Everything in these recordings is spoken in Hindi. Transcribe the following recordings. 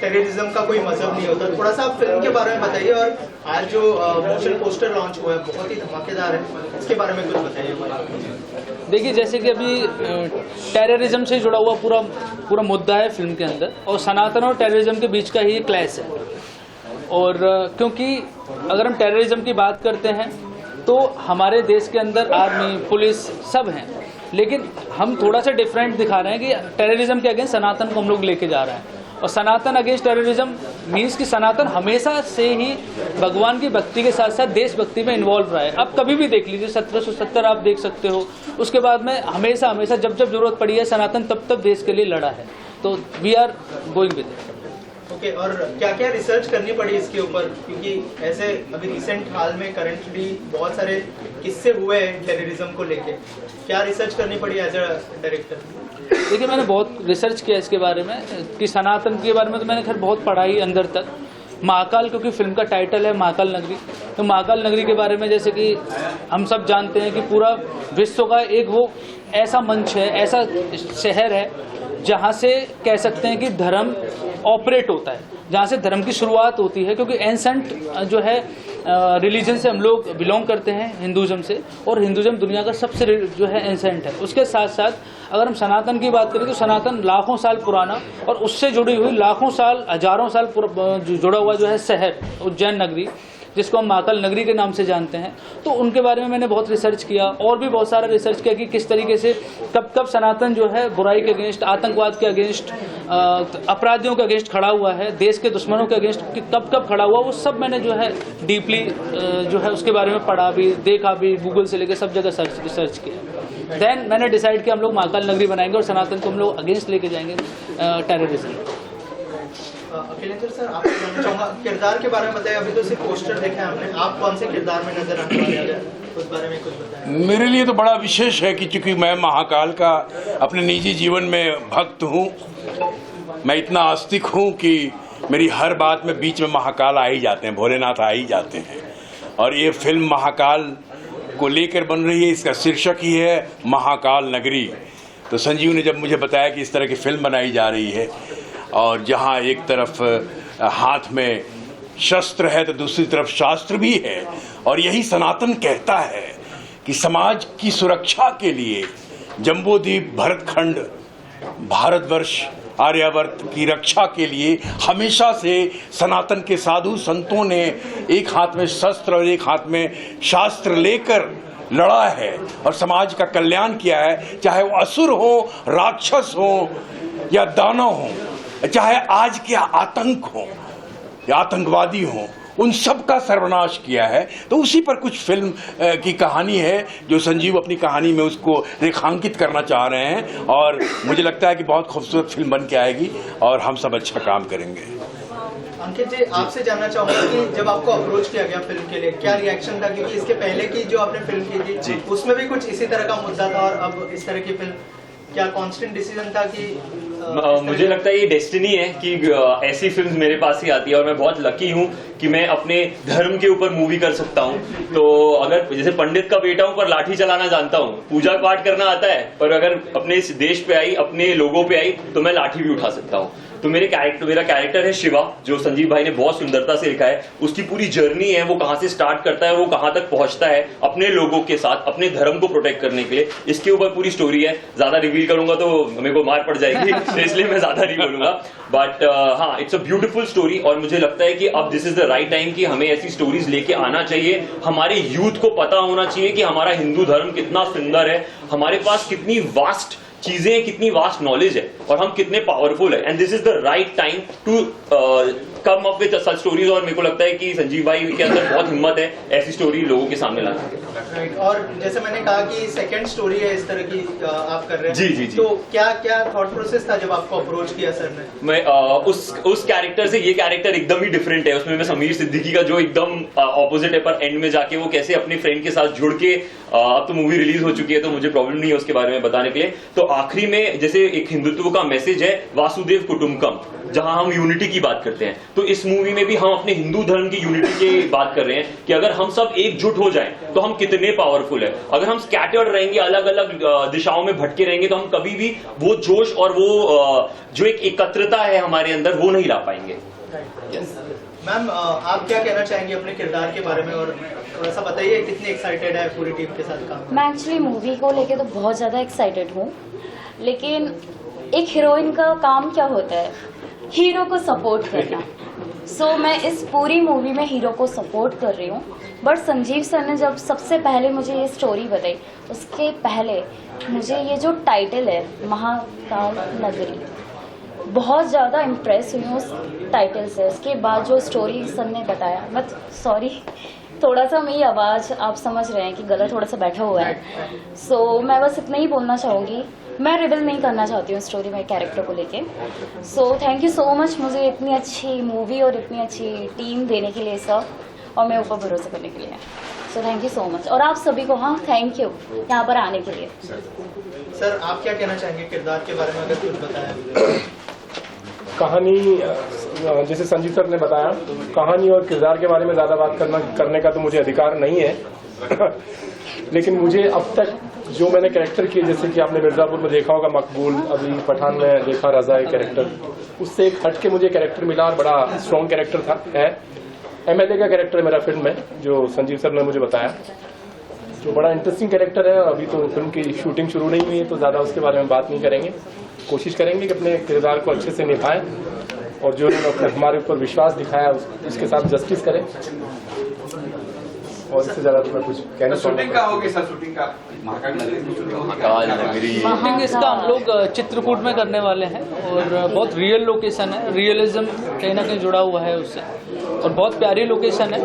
टेररिज्म का कोई मजहब नहीं होता। थोड़ा सा आप फिल्म के बारे में बताइए, और आज जो मोशन पोस्टर लॉन्च हुआ है बहुत ही धमाकेदार है, इसके बारे में कुछ बताइए। देखिए, जैसे कि अभी टेररिज्म से जुड़ा हुआ पूरा मुद्दा है फिल्म के अंदर, और सनातन और टेररिज्म के बीच का ही क्लैश है। और क्योंकि अगर हम टेररिज्म की बात करते हैं तो हमारे देश के अंदर आर्मी, पुलिस सब हैं, लेकिन हम थोड़ा सा डिफरेंट दिखा रहे हैं कि टेररिज्म के अगेंस्ट सनातन को हम लोग लेके जा रहे हैं। और सनातन अगेंस्ट टेररिज्म मीन्स कि सनातन हमेशा से ही भगवान की भक्ति के साथ साथ देशभक्ति में इन्वॉल्व रहा है। अब कभी भी देख लीजिए, 1770 आप देख सकते हो, उसके बाद में हमेशा जब जरूरत पड़ी है सनातन तब देश के लिए लड़ा है। तो we are going with it. Okay, और क्या क्या रिसर्च करनी पड़ी इसके ऊपर, क्योंकि ऐसे अभी रिसेंट हाल में करंटली बहुत सारे किस्से हुए हैं टेररिज्म को लेके, क्या रिसर्च करनी पड़ी एज अ डायरेक्टर? देखिए, मैंने बहुत रिसर्च किया इसके बारे में कि सनातन के बारे में तो मैंने खैर बहुत पढ़ाई अंदर तक। महाकाल, क्योंकि फिल्म का टाइटल है महाकाल नगरी, तो महाकाल नगरी के बारे में जैसे कि हम सब जानते हैं कि पूरा विश्व का एक वो ऐसा मंच है, ऐसा शहर है जहाँ से कह सकते हैं कि धर्म ऑपरेट होता है, जहाँ से धर्म की शुरुआत होती है। क्योंकि एंसेंट जो है रिलीजन से हम लोग बिलोंग करते हैं, हिंदुज़म से, और हिंदुज़म दुनिया का सबसे जो है एंसेंट है। उसके साथ साथ अगर हम सनातन की बात करें तो सनातन लाखों साल पुराना और उससे जुड़ी हुई लाखों साल, हजारों साल जुड़ा हुआ जो है शहर उज्जैन नगरी, जिसको हम महाकाल नगरी के नाम से जानते हैं। तो उनके बारे में मैंने बहुत रिसर्च किया, और भी बहुत सारा रिसर्च किया कि किस तरीके से कब सनातन जो है बुराई के अगेंस्ट, आतंकवाद के अगेंस्ट, अपराधियों के अगेंस्ट खड़ा हुआ है, देश के दुश्मनों के अगेंस्ट कब खड़ा हुआ, वो सब मैंने जो है डीपली जो है उसके बारे में पढ़ा भी, देखा भी, गूगल से लेकर सब जगह रिसर्च किया। देन मैंने डिसाइड किया हम लोग महाकाल नगरी बनाएंगे और सनातन को हम लोग अगेंस्ट लेके जाएंगे टेररिज्म। अखिलेंद्र सर, आपको जानना चाहूँगा किरदार के बारे में बताइए। अभी तो सिर्फ पोस्टर देखा है हमने, आप कौन से किरदार में नजर आने वाले हैं, उस बारे में कुछ बताएं। मेरे लिए तो बड़ा विशेष है कि चूंकि मैं महाकाल का अपने निजी जीवन में भक्त हूँ, मैं इतना आस्तिक हूँ कि मेरी हर बात में बीच में महाकाल आ ही जाते हैं, भोलेनाथ आ ही जाते हैं। और ये फिल्म महाकाल को लेकर बन रही है, इसका शीर्षक ही है महाकाल नगरी। तो संजीव ने जब मुझे बताया कि इस तरह की फिल्म बनाई जा रही है और जहाँ एक तरफ हाथ में शस्त्र है तो दूसरी तरफ शास्त्र भी है, और यही सनातन कहता है कि समाज की सुरक्षा के लिए जम्बूद्वीप, भरतखंड, भारतवर्ष, आर्यावर्त की रक्षा के लिए हमेशा से सनातन के साधु संतों ने एक हाथ में शस्त्र और एक हाथ में शास्त्र लेकर लड़ा है और समाज का कल्याण किया है। चाहे वो असुर हो, राक्षस हो या दानव हो, चाहे आज के आतंक हो या आतंकवादी हो, उन सब का सर्वनाश किया है। तो उसी पर कुछ फिल्म की कहानी है जो संजीव अपनी कहानी में उसको रेखांकित करना चाह रहे हैं, और मुझे लगता है कि बहुत खूबसूरत फिल्म बन के आएगी और हम सब अच्छा काम करेंगे। अंकित जी, आपसे जानना चाहूंगा कि जब आपको अप्रोच किया गया फिल्म के लिए, क्या रिएक्शन था? क्योंकि इसके पहले की जो आपने फिल्म की थी उसमें भी कुछ इसी तरह का मुद्दा था, और अब इस तरह की फिल्म, क्या कांस्टेंट डिसीजन था कि मुझे लगता है ये डेस्टिनी है कि ऐसी फिल्म मेरे पास ही आती है, और मैं बहुत लकी हूँ कि मैं अपने धर्म के ऊपर मूवी कर सकता हूँ। तो अगर जैसे पंडित का बेटा हूँ पर लाठी चलाना जानता हूँ, पूजा पाठ करना आता है, पर अगर अपने इस देश पे आई, अपने लोगों पे आई, तो मैं लाठी भी उठा सकता हूँ। तो मेरा कैरेक्टर है शिवा, जो संजीव भाई ने बहुत सुंदरता से लिखा है। उसकी पूरी जर्नी है, वो कहाँ से स्टार्ट करता है, वो कहाँ तक पहुंचता है अपने लोगों के साथ, अपने धर्म को प्रोटेक्ट करने के लिए। इसके ऊपर पूरी स्टोरी है। ज्यादा रिवील करूंगा तो मेरे को मार पड़ जाएगी, इसलिए मैं ज्यादा नहीं बोलूंगा। बट हाँ, इट्स अ ब्यूटीफुल स्टोरी, और मुझे लगता है कि अब this is the right time कि हमें ऐसी स्टोरीज लेके आना चाहिए। हमारे यूथ को पता होना चाहिए कि हमारा हिंदू धर्म कितना सुंदर है, हमारे पास कितनी वास्ट चीजें, कितनी वास्ट नॉलेज है, और हम कितने पावरफुल है। And this is the right time to come up with such stories. और मेरे को लगता है कि संजीव भाई के अंदर बहुत हिम्मत है ऐसी स्टोरी लोगों के सामने लाने की। राइट, और जैसे मैंने कहा कि सेकंड स्टोरी है इस तरह की आप कर रहे हैं। जी जी जी। तो क्या क्या थॉट प्रोसेस था जब आपको अप्रोच किया सर ने? मैं उस कैरेक्टर से ये कैरेक्टर एकदम ही डिफरेंट है। उसमें मैं समीर सिद्दीकी का जो एकदम ऑपोजिट है, पर एंड में जाके वो कैसे अपने फ्रेंड के साथ जुड़ के, अब तो मूवी रिलीज हो चुकी है तो मुझे प्रॉब्लम नहीं है उसके बारे में बताने के लिए। तो आखिरी में जैसे एक हिंदुत्व का मैसेज है, वासुदेव कुटुंबकम, जहां हम यूनिटी की बात करते हैं, तो इस मूवी में भी हम अपने हिंदू धर्म की यूनिटी की बात कर रहे हैं कि अगर हम सब एकजुट हो जाएं तो हम कितने पावरफुल है। अगर हम स्कैटर्ड रहेंगे, अलग अलग दिशाओं में भटके रहेंगे, तो हम कभी भी वो जोश और वो जो एक एकत्रता है हमारे अंदर, वो नहीं ला पाएंगे। मैम, आप क्या कहना चाहेंगे अपने किरदार के बारे में, और थोड़ा सा बताइए कितनी एक्साइटेड है पूरी टीम के साथ काम? मैं एक्चुअली मूवी को लेके तो बहुत ज़्यादा एक्साइटेड हूँ, लेकिन एक हीरोइन का काम क्या होता है, हीरो को सपोर्ट करना। सो मैं इस पूरी मूवी में हीरो को सपोर्ट कर रही हूँ। बट संजीव सर ने जब सबसे पहले मुझे ये स्टोरी बताई, उसके पहले मुझे ये जो टाइटल है महाकाल नगरी, बहुत ज़्यादा इम्प्रेस हुई हूँ उस टाइटल से। उसके बाद जो स्टोरी सर ने बताया, मैं सॉरी थोड़ा सा मेरी आवाज़ आप समझ रहे हैं कि गला थोड़ा सा बैठा हुआ है। सो मैं बस इतना ही बोलना चाहूँगी, मैं रिवील नहीं करना चाहती हूँ स्टोरी में कैरेक्टर को लेके। So thank you so much मुझे इतनी अच्छी मूवी और इतनी अच्छी टीम देने के लिए सर, और मेरे ऊपर भरोसा करने के लिए। So thank you so much, और आप सभी को हाँ थैंक यू यहाँ पर आने के लिए। सर, आप क्या कहना चाहेंगे किरदार के बारे में, अगर कुछ बताया? कहानी, जैसे संजीव सर ने बताया, कहानी और किरदार के बारे में ज़्यादा बात करने का तो मुझे अधिकार नहीं है लेकिन मुझे अब तक जो मैंने कैरेक्टर किए, जैसे कि आपने मिर्जापुर में देखा होगा मकबूल, अभी पठान में देखा रजा एक कैरेक्टर, उससे एक हट के मुझे कैरेक्टर मिला और बड़ा स्ट्रॉन्ग कैरेक्टर था है। MLA का कैरेक्टर है मेरा फिल्म में, जो संजीव सर ने मुझे बताया, जो बड़ा इंटरेस्टिंग कैरेक्टर है। अभी तो फिल्म की शूटिंग शुरू नहीं हुई है, तो ज़्यादा उसके बारे में बात नहीं करेंगे। कोशिश करेंगे कि अपने किरदार को अच्छे से निभाएं, और जो हमारे ऊपर विश्वास दिखाया उसके साथ जस्टिस करें। और इससे ज्यादा तो मैं कुछ कहना शूटिंग का होगी सर, शूटिंग का शूटिंग इसका हम लोग चित्रकूट में करने वाले हैं, और बहुत रियल लोकेशन है, रियलिज्म कहीं ना कहीं जुड़ा हुआ है उससे, और बहुत प्यारी लोकेशन है।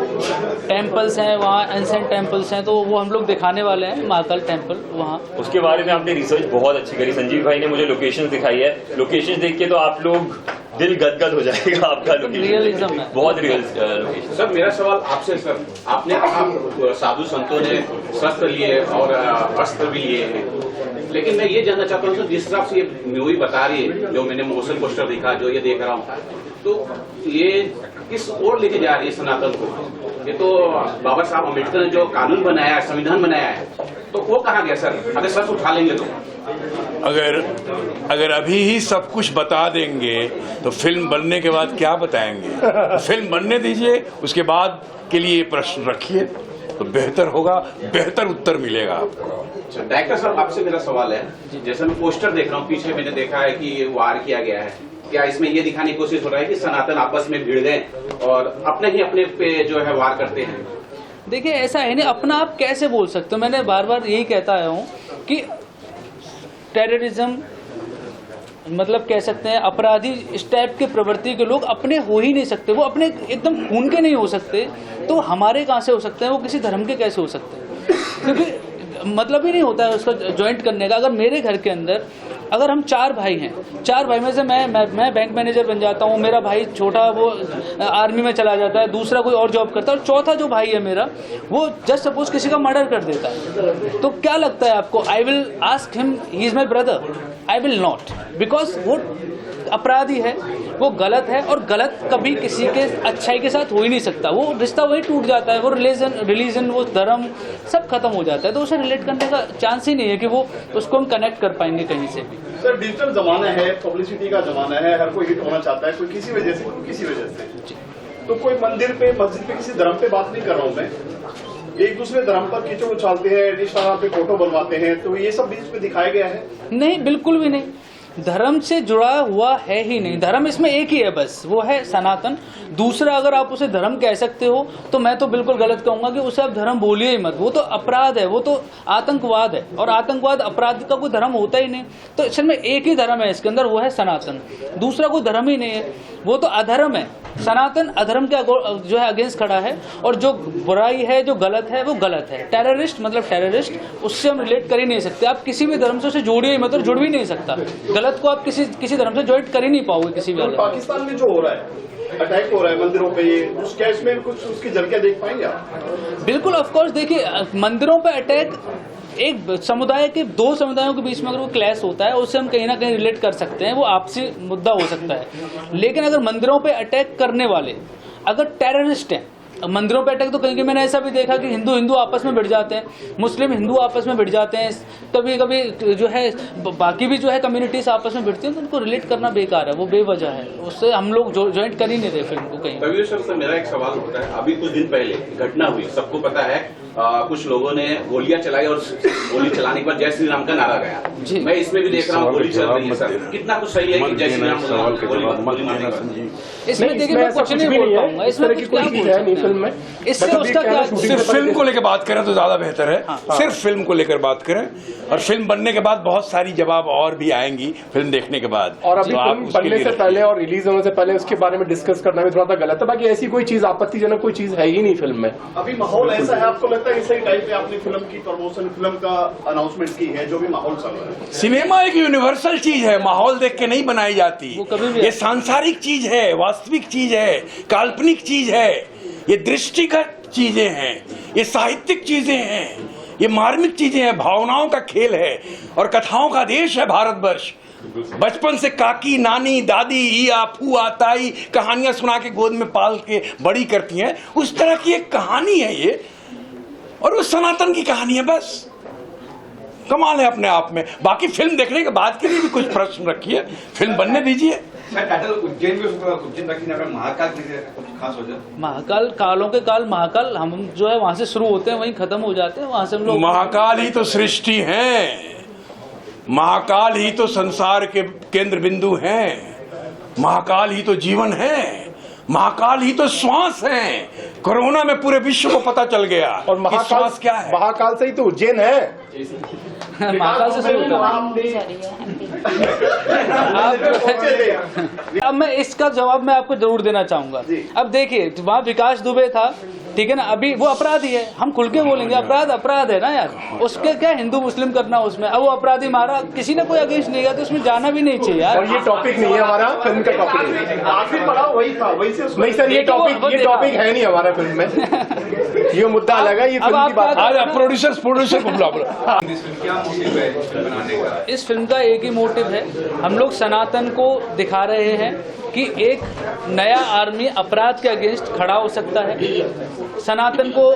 टेम्पल्स हैं वहाँ, एंसेंट टेम्पल्स हैं, तो वो हम लोग दिखाने वाले हैं, महाकाल टेम्पल वहाँ। उसके बारे में आपने रिसर्च बहुत अच्छी करी, संजीव भाई ने मुझे लोकेशन दिखाई है। लोकेशन देख के तो आप लोग दिल गदगद हो जाएगा आपका। रियलिज्म है, बहुत रियल लोकेशन। सर, मेरा सवाल आपसे, सर आपने कहा साधु संतों ने शस्त्र लिए और अस्त्र भी लिए हैं, लेकिन मैं ये जानना चाहता हूँ सर, जिस तरह से ये मूवी बता रही है, जो मैंने मोशन पोस्टर देखा, जो ये देख रहा हूँ, तो ये किस ओर लेके जा रही है सनातन को? ये तो बाबा साहब अम्बेडकर ने जो कानून बनाया है, संविधान बनाया है, तो वो कहाँ गया सर? अगर सच उठा लेंगे तो अगर अभी ही सब कुछ बता देंगे तो फिल्म बनने के बाद क्या बताएंगे? फिल्म बनने दीजिए, उसके बाद के लिए प्रश्न रखिए तो बेहतर होगा, बेहतर उत्तर मिलेगा आपको। डायरेक्टर साहब, आपसे मेरा सवाल है, जैसे मैं पोस्टर देख रहा हूँ, पीछे मैंने देखा है कि ये वार किया गया है, क्या इसमें ये दिखाने की कोशिश हो रहा है कि सनातन आपस में भिड़ गए और अपने ही अपने पे जो है वार करते हैं? देखिए, ऐसा है नहीं, अपना आप कैसे बोल सकते हो? मैंने बार बार यही कहता आया हूँ कि टेररिज्म मतलब कह सकते हैं अपराधी, इस टाइप के प्रवृत्ति के लोग अपने हो ही नहीं सकते, वो अपने एकदम खून के नहीं हो सकते, तो हमारे कहाँ से हो सकते हैं? वो किसी धर्म के कैसे हो सकते हैं? क्योंकि मतलब ही नहीं होता है उसका ज्वाइंट करने का। अगर मेरे घर के अंदर अगर हम 4 भाई हैं, 4 भाई में से मैं बैंक मैनेजर बन जाता हूँ, मेरा भाई छोटा वो आर्मी में चला जाता है, दूसरा कोई और जॉब करता है, और चौथा जो भाई है मेरा वो जस्ट सपोज किसी का मर्डर कर देता है, तो क्या लगता है आपको? I will ask him he is my brother? I will not, because वो अपराधी है, वो गलत है, और गलत कभी किसी के अच्छाई के साथ हो ही नहीं सकता। वो रिश्ता वही टूट जाता है, वो रिलीजन वो धर्म सब खत्म हो जाता है, तो उसे रिलेट करने का चांस ही नहीं है कि वो उसको हम कनेक्ट कर पाएंगे कहीं से भी। सर, डिजिटल जमाना है, पब्लिसिटी का जमाना है, हर कोई हिट होना चाहता है, कोई किसी वजह से, कोई किसी वजह से। तो कोई मंदिर पे, मस्जिद पे, किसी धर्म पे बात नहीं कर रहा हूँ मैं, एक दूसरे धर्म पर कीचड़ उछालते हैं, इंस्टाग्राम पे फोटो बनवाते हैं, तो ये सब बीच में दिखाया गया है? नहीं, बिल्कुल भी नहीं, धर्म से जुड़ा हुआ है ही नहीं। धर्म इसमें एक ही है बस, वो है सनातन। दूसरा अगर आप उसे धर्म कह सकते हो तो मैं तो बिल्कुल गलत कहूंगा कि उसे आप धर्म बोलिए ही मत, वो तो अपराध है, वो तो आतंकवाद है, और आतंकवाद अपराध का कोई धर्म होता ही नहीं। तो असल में एक ही धर्म है इसके अंदर, वो है सनातन, दूसरा कोई धर्म ही नहीं है, वो तो अधर्म है। सनातन अधर्म के जो है अगेंस्ट खड़ा है, और जो बुराई है, जो गलत है, वो गलत है। टेररिस्ट मतलब टेररिस्ट, उससे हम रिलेट कर ही नहीं सकते। आप किसी भी धर्म से उसे जोड़िए मत, और जुड़ भी नहीं सकता। गलत को आप किसी धर्म से ज्वाइंट कर ही नहीं पाओगे किसी भी। पाकिस्तान में जो हो रहा है, अटैक हो रहा है मंदिरों पे, क्या इसमें कुछ उसकी झलकियां देख पाएंगे आप? बिल्कुल, ऑफ कोर्स। देखिए, मंदिरों पे अटैक एक समुदाय के 2 समुदायों के बीच में अगर वो क्लैश होता है, उससे हम कहीं ना कहीं रिलेट कर सकते हैं, वो आपसी मुद्दा हो सकता है। लेकिन अगर मंदिरों पे अटैक करने वाले अगर टेररिस्ट हैं, मंदिरों पे अटैक तो कहीं मैंने ऐसा भी देखा कि हिंदू हिंदू आपस में भिड़ जाते हैं, मुस्लिम हिंदू आपस में भिड़ जाते हैं, कभी कभी जो है बाकी भी जो है कम्युनिटीज आपस में भिड़ती हैं, तो उनको रिलेट करना बेकार है, वो बेवजह है, उससे हम लोग ज्वाइंट कर ही नहीं रहे फिल्म को कहीं। कबीर सर से मेरा एक सवाल होता है, अभी कुछ दिन पहले घटना हुई, सबको पता है, कुछ लोगों ने गोलियां चलाई और गोली चलाने के बाद जय श्री राम का नारा गया। मैं इसमें भी देख रहा हूँ गोली चल रही है सर, कितना कुछ सही है कि जय श्री राम गोली मारने का? इसमें देखिए मैं कुछ नहीं बोल पाऊंगा, इसमें कुछ क्या बोल सकते फिल्म में, इससे उसका क्या, सिर्फ फिल्म को लेकर बात करें तो ज्यादा बेहतर है। सिर्फ फिल्म को लेकर बात करें, और फिल्म बनने के बाद बहुत सारी जवाब और भी आएंगी फिल्म देखने के बाद। और अभी फिल्म बनने से पहले और रिलीज होने से पहले उसके बारे में डिस्कस करना भी थोड़ा सा गलत है। बाकी ऐसी कोई चीज आपत्तिजनक कोई चीज है ही नहीं फिल्म में। अभी माहौल ऐसा है, आपको लगता है कि सही टाइम पे आपने फिल्म की प्रमोशन, फिल्म का अनाउंसमेंट की है, जो भी माहौल चल रहा है? सिनेमा एक यूनिवर्सल चीज है, माहौल देख के नहीं बनाई जाती, वो कभी भी ये सांसारिक चीज है, वास्तविक चीज है, काल्पनिक चीज है, ये दृष्टिगत चीजें हैं, ये साहित्यिक चीजें हैं, ये मार्मिक चीजें हैं, भावनाओं का खेल है और कथाओं का देश है भारतवर्ष। बचपन से काकी, नानी, दादी, ईया, फूआ, ताई कहानियां सुना के गोद में पाल के बड़ी करती हैं, उस तरह की एक कहानी है ये, और वो सनातन की कहानी है, बस कमाल है अपने आप में। बाकी फिल्म देखने के बाद के लिए भी कुछ प्रश्न रखिए, फिल्म बनने दीजिए। महाकाल, कालों के काल महाकाल, हम जो है वहां से शुरू होते हैं वहीं खत्म हो जाते हैं, वहां से हम लोग। महाकाल ही तो सृष्टि है, महाकाल ही तो संसार के केंद्र बिंदु हैं, महाकाल ही तो जीवन है, महाकाल ही तो श्वास है। कोरोना में पूरे विश्व को पता चल गया और कि महाकाल श्वास क्या है। महाकाल से ही तो उज्जैन है। महाकाल से शुरू होता है। अब मैं इसका जवाब मैं आपको जरूर देना चाहूंगा। अब देखिए वहाँ विकास दुबे था, ठीक है ना, अभी वो अपराधी है, हम खुल के बोलेंगे अपराध अपराध है ना यार, उसके क्या हिंदू मुस्लिम करना उसमें। अब वो अपराधी मारा, किसी ने कोई अगेंस्ट नहीं किया तो उसमें जाना भी नहीं चाहिए यार। और ये टॉपिक नहीं है हमारा, फिल्म का टॉपिक नहीं है। आखिर पड़ा वही था, वही से नहीं सर, ये टॉपिक है नहीं हमारा फिल्म में, ये मुद्दा अलग है, ये फिल्म की बात है। प्रोड्यूसर को बुला। इस फिल्म का एक ही मोटिव है, हम लोग सनातन को दिखा रहे हैं कि एक नया आर्मी अपराध के अगेंस्ट खड़ा हो सकता है। सनातन को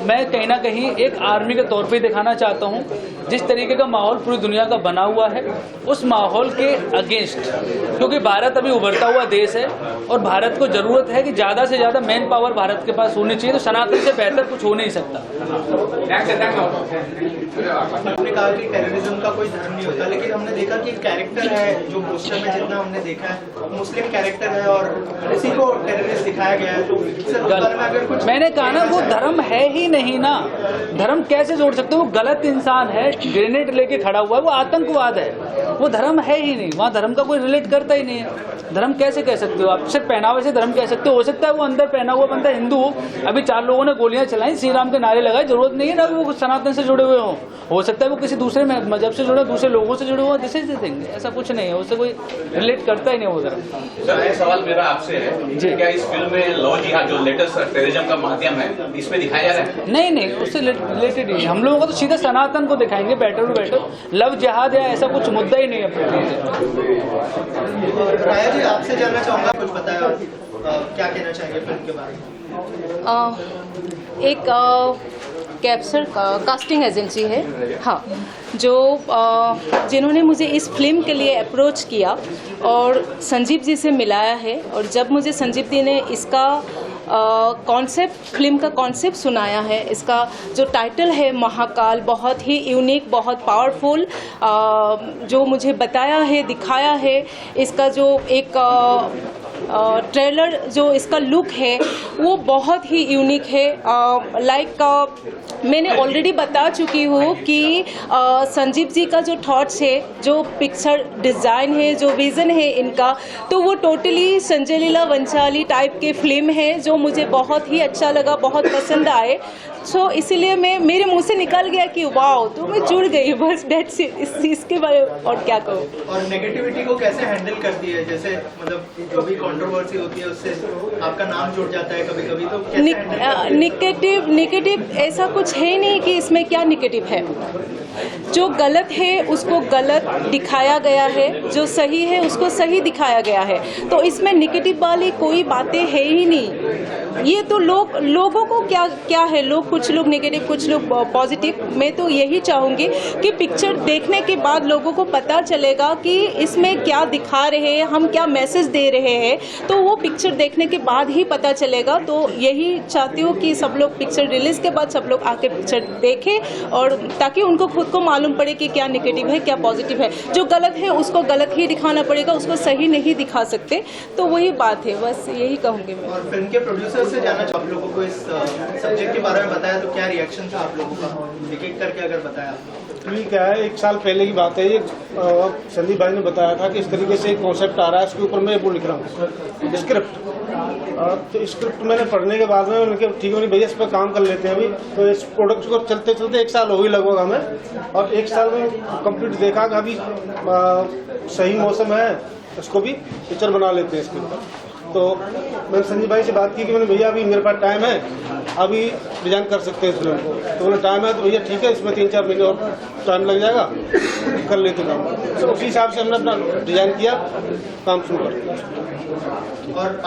मैं कहीं ना कहीं एक आर्मी के तौर पे दिखाना चाहता हूं। जिस तरीके का माहौल पूरी दुनिया का बना हुआ है, उस माहौल के अगेंस्ट, क्योंकि भारत अभी उभरता हुआ देश है और भारत को जरूरत है कि ज्यादा से ज्यादा मैन पावर भारत के पास होनी चाहिए, तो सनातन से बेहतर कुछ हो नहीं सकता। आपने कहा कि टेररिज्म का कोई धर्म नहीं होता, लेकिन हमने देखा कि कैरेक्टर है जो पोस्टर में जितना हमने देखा है मुस्लिम कैरेक्टर है और इसी को टेररिस्ट दिखाया गया है, तो अगर कुछ मैंने कहा ना, वो धर्म है ही नहीं ना, धर्म कैसे जोड़ सकते हो? वो गलत इंसान है, ग्रेनेड लेके खड़ा हुआ है, वो आतंकवाद है, वो धर्म है ही नहीं, वहाँ धर्म का कोई रिलेट करता ही नहीं है। धर्म कैसे कह सकते हो आप? सिर्फ पहनावे से धर्म कह सकते हो सकता है वो अंदर पहना हुआ बंदा हिंदू हो, अभी 4 लोगों ने गोलियां चलाई, श्री राम के नारे लगाए, जरूरत नहीं है ना वो सनातन से जुड़े हुए हो सकता है वो किसी दूसरे मजहब से जुड़े, दूसरे लोगों से जुड़े हुए, दिस इज द थिंग, ऐसा कुछ नहीं है, उससे कोई रिलेट करता ही नहीं वो धर्म। सर एक सवाल मेरा आपसे है, क्या इस फिल्म में लव जिहाद जो लेटेस्ट टेररिज्म का माध्यम है इसमें दिखाया जा रहा है? नहीं, उससे रिलेटेड ही हम लोगों को तो सीधा सनातन को दिखाएंगे, बेटर टू बेटर, लव जिहाद या ऐसा कुछ मुद्दा ही नहीं है। राया जी आपसे जानना चाहूंगा, कुछ बताया और क्या कहना चाहेंगे फिल्म के बारे में? एक कैप्चर कास्टिंग एजेंसी है, हाँ, जो जिन्होंने मुझे इस फिल्म के लिए अप्रोच किया और संजीव जी से मिलाया है, और जब मुझे संजीव जी ने इसका कॉन्सेप्ट, फिल्म का कॉन्सेप्ट सुनाया है, इसका जो टाइटल है महाकाल, बहुत ही यूनिक, बहुत पावरफुल, जो मुझे बताया है, दिखाया है, इसका जो एक ट्रेलर जो इसका लुक है वो बहुत ही यूनिक है। मैंने ऑलरेडी बता चुकी हूँ कि संजीव जी का जो थॉट्स है, जो पिक्चर डिज़ाइन है, जो विज़न है इनका, तो वो टोटली संजय लीला वंचाली टाइप के फिल्म है, जो मुझे बहुत ही अच्छा लगा, बहुत पसंद आए। सो इसीलिए मेरे मुंह से निकल गया कि वाओ, तो मैं जुड़ गई, बस डेट्स इट, इसके बारे में और क्या कहूँ। और नेगेटिविटी को कैसे हैंडल करती है? जैसे मतलब जो भी कंट्रोवर्सी होती है उससे आपका नाम जुड़ जाता है कभी कभी, तो कैसे नेगेटिव ऐसा कुछ है नहीं कि इसमें क्या नेगेटिव है। जो गलत है उसको गलत दिखाया गया है, जो सही है उसको सही दिखाया गया है, तो इसमें नेगेटिव वाली कोई बातें है ही नहीं। ये तो लोगों को क्या है, लोग कुछ लोग नेगेटिव कुछ लोग पॉजिटिव। मैं तो यही चाहूंगी कि पिक्चर देखने के बाद लोगों को पता चलेगा कि इसमें क्या दिखा रहे हैं, हम क्या मैसेज दे रहे हैं, तो वो पिक्चर देखने के बाद ही पता चलेगा। तो यही चाहती हूँ कि सब लोग पिक्चर रिलीज के बाद सब लोग आके पिक्चर देखें, और ताकि उनको खुद को मालूम पड़े कि क्या नेगेटिव है क्या पॉजिटिव है। जो गलत है उसको गलत ही दिखाना पड़ेगा, उसको सही नहीं दिखा सकते। तो वही बात है, बस यही कहूँगी मैं। और फिल्म के प्रोड्यूसर से जानना चाहूँ, आप लोगों को इस सब्जेक्ट के बारे में बताया तो क्या रिएक्शन था आप लोगों का, एक एक करके अगर बताया? एक्चुअली क्या है, 1 साल पहले की बात है, ये संदीप भाई ने बताया था कि इस तरीके से एक कॉन्सेप्ट आ रहा है, इसके ऊपर मैं वो लिख रहा हूँ स्क्रिप्ट। तो स्क्रिप्ट मैंने पढ़ने के बाद में उनके ठीक है भैया इस पर काम कर लेते हैं अभी। तो इस प्रोडक्ट को चलते चलते 1 साल हो गई लगभग हमें, और 1 साल में कंप्लीट देखा कि अभी सही मौसम है, इसको भी पिक्चर बना लेते हैं इसके ऊपर। तो मैंने संजीव भाई से बात की कि मैंने भैया अभी मेरे पास टाइम है, अभी डिजाइन कर सकते हैं इस फिल्म को। तो बोले टाइम है तो भैया ठीक है, इसमें 3-4 महीने और टाइम लग जाएगा, कर लेते काम। तो उसी हिसाब से हमने अपना डिजाइन किया, काम शुरू कर दिया। और